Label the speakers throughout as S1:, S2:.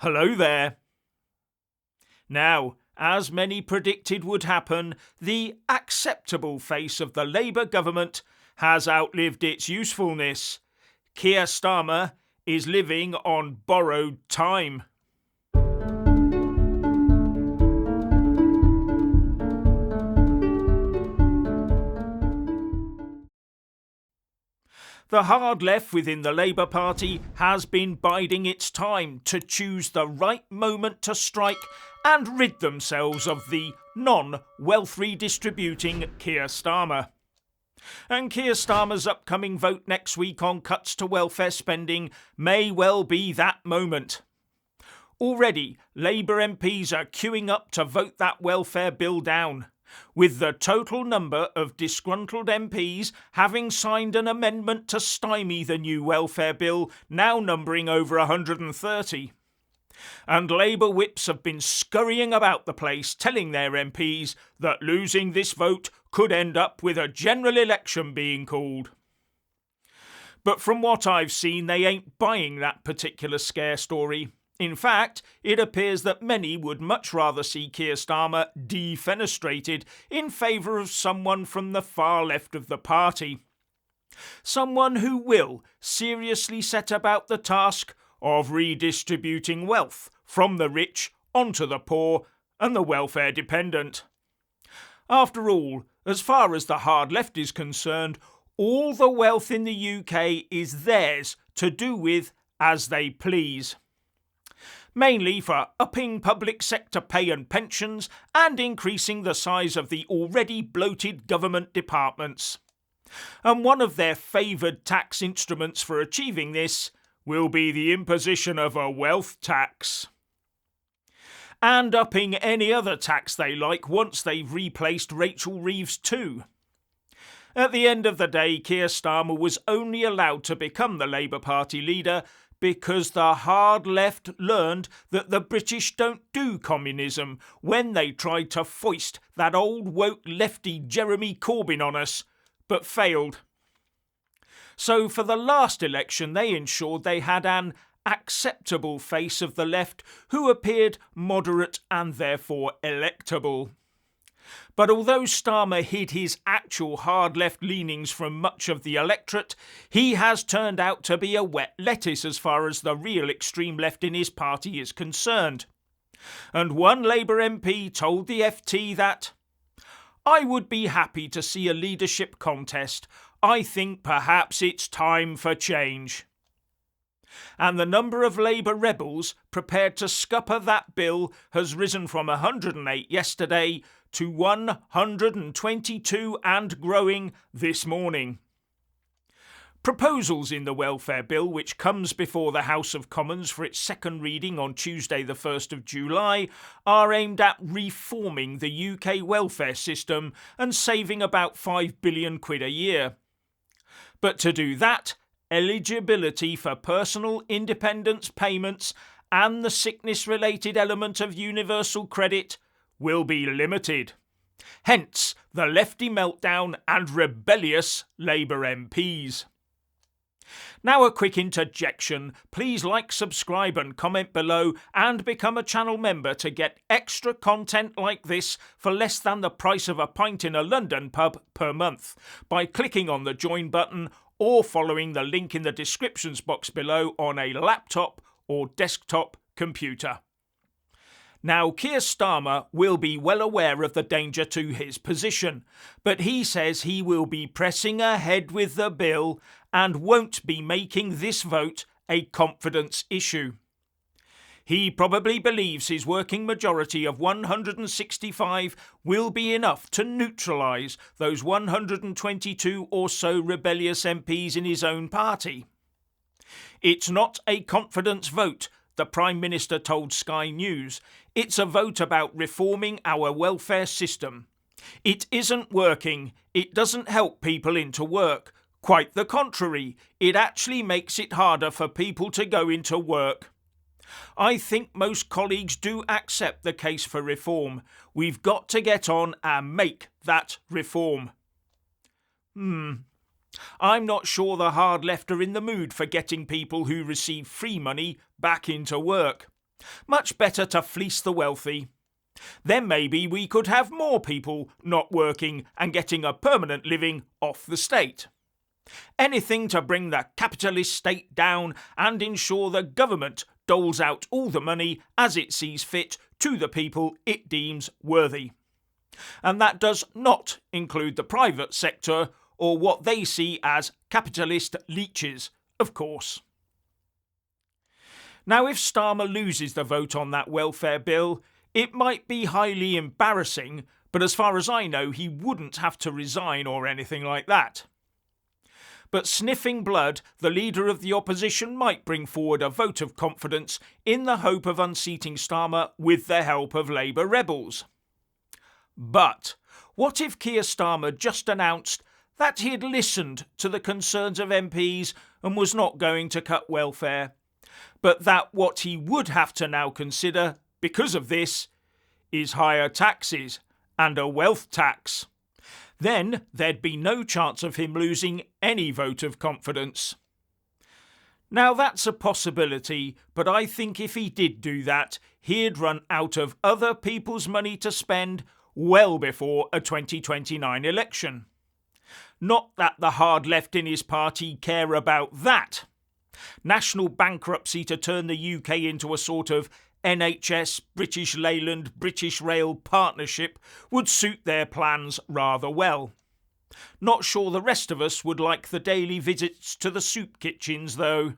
S1: Hello there. Now, as many predicted would happen, the acceptable face of the Labour government has outlived its usefulness. Keir Starmer is living on borrowed time. The hard left within the Labour Party has been biding its time to choose the right moment to strike and rid themselves of the non-wealth redistributing Keir Starmer. And Keir Starmer's upcoming vote next week on cuts to welfare spending may well be that moment. Already, Labour MPs are queuing up to vote that welfare bill down, with the total number of disgruntled MPs having signed an amendment to stymie the new welfare bill now numbering over 130. And Labour whips have been scurrying about the place telling their MPs that losing this vote could end up with a general election being called. But from what I've seen, they ain't buying that particular scare story. In fact, it appears that many would much rather see Keir Starmer defenestrated in favour of someone from the far left of the party. Someone who will seriously set about the task of redistributing wealth from the rich onto the poor and the welfare dependent. After all, as far as the hard left is concerned, all the wealth in the UK is theirs to do with as they please. Mainly for upping public sector pay and pensions and increasing the size of the already bloated government departments. And one of their favoured tax instruments for achieving this will be the imposition of a wealth tax. And upping any other tax they like once they've replaced Rachel Reeves too. At the end of the day, Keir Starmer was only allowed to become the Labour Party leader because the hard left learned that the British don't do communism when they tried to foist that old woke lefty Jeremy Corbyn on us, but failed. So for the last election they ensured they had an acceptable face of the left who appeared moderate and therefore electable. But although Starmer hid his actual hard left leanings from much of the electorate, he has turned out to be a wet lettuce as far as the real extreme left in his party is concerned. And one Labour MP told the FT that, "I would be happy to see a leadership contest. I think perhaps it's time for change." And the number of Labour rebels prepared to scupper that bill has risen from 108 yesterday to 122 and growing this morning. Proposals in the welfare bill, which comes before the House of Commons for its second reading on Tuesday the 1st of July, are aimed at reforming the UK welfare system and saving about £5 billion a year. But to do that, eligibility for personal independence payments and the sickness-related element of universal credit will be limited. Hence the lefty meltdown and rebellious Labour MPs. Now a quick interjection. Please like, subscribe and comment below and become a channel member to get extra content like this for less than the price of a pint in a London pub per month by clicking on the join button or following the link in the descriptions box below on a laptop or desktop computer. Now, Keir Starmer will be well aware of the danger to his position, but he says he will be pressing ahead with the bill and won't be making this vote a confidence issue. He probably believes his working majority of 165 will be enough to neutralise those 122 or so rebellious MPs in his own party. It's not a confidence vote, the Prime Minister told Sky News. It's a vote about reforming our welfare system. It isn't working. It doesn't help people into work. Quite the contrary, it actually makes it harder for people to go into work. I think most colleagues do accept the case for reform. We've got to get on and make that reform. I'm not sure the hard left are in the mood for getting people who receive free money back into work. Much better to fleece the wealthy. Then maybe we could have more people not working and getting a permanent living off the state. Anything to bring the capitalist state down and ensure the government doles out all the money as it sees fit to the people it deems worthy. And that does not include the private sector or what they see as capitalist leeches, of course. Now, if Starmer loses the vote on that welfare bill, it might be highly embarrassing, but as far as I know, he wouldn't have to resign or anything like that. But sniffing blood, the leader of the opposition might bring forward a vote of confidence in the hope of unseating Starmer with the help of Labour rebels. But what if Keir Starmer just announced that he had listened to the concerns of MPs and was not going to cut welfare, but that what he would have to now consider, because of this, is higher taxes and a wealth tax? Then there'd be no chance of him losing any vote of confidence. Now that's a possibility, but I think if he did do that, he'd run out of other people's money to spend well before a 2029 election. Not that the hard left in his party care about that. National bankruptcy to turn the UK into a sort of NHS, British Leyland, British Rail partnership would suit their plans rather well. Not sure the rest of us would like the daily visits to the soup kitchens, though.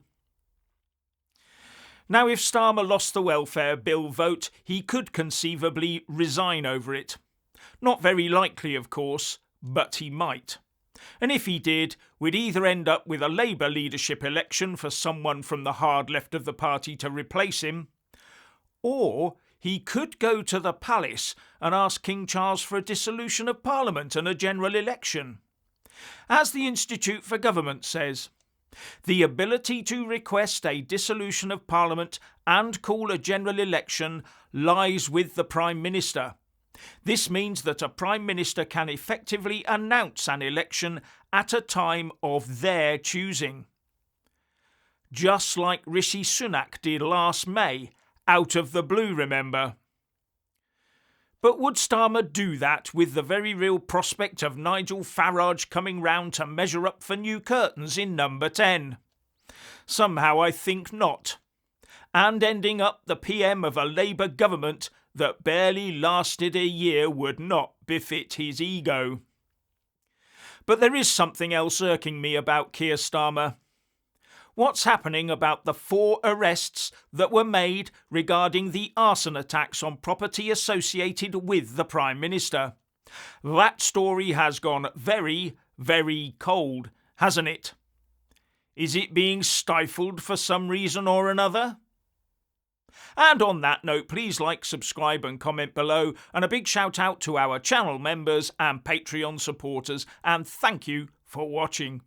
S1: Now, if Starmer lost the welfare bill vote, he could conceivably resign over it. Not very likely, of course, but he might. And if he did, we'd either end up with a Labour leadership election for someone from the hard left of the party to replace him, or he could go to the palace and ask King Charles for a dissolution of Parliament and a general election. As the Institute for Government says, the ability to request a dissolution of Parliament and call a general election lies with the Prime Minister. This means that a Prime Minister can effectively announce an election at a time of their choosing. Just like Rishi Sunak did last May, out of the blue, remember. But would Starmer do that with the very real prospect of Nigel Farage coming round to measure up for new curtains in number 10? Somehow I think not. And ending up the PM of a Labour government that barely lasted a year would not befit his ego. But there is something else irking me about Keir Starmer. What's happening about the 4 arrests that were made regarding the arson attacks on property associated with the Prime Minister? That story has gone very, very cold, hasn't it? Is it being stifled for some reason or another? And on that note, please like, subscribe and comment below, and a big shout out to our channel members and Patreon supporters, and thank you for watching.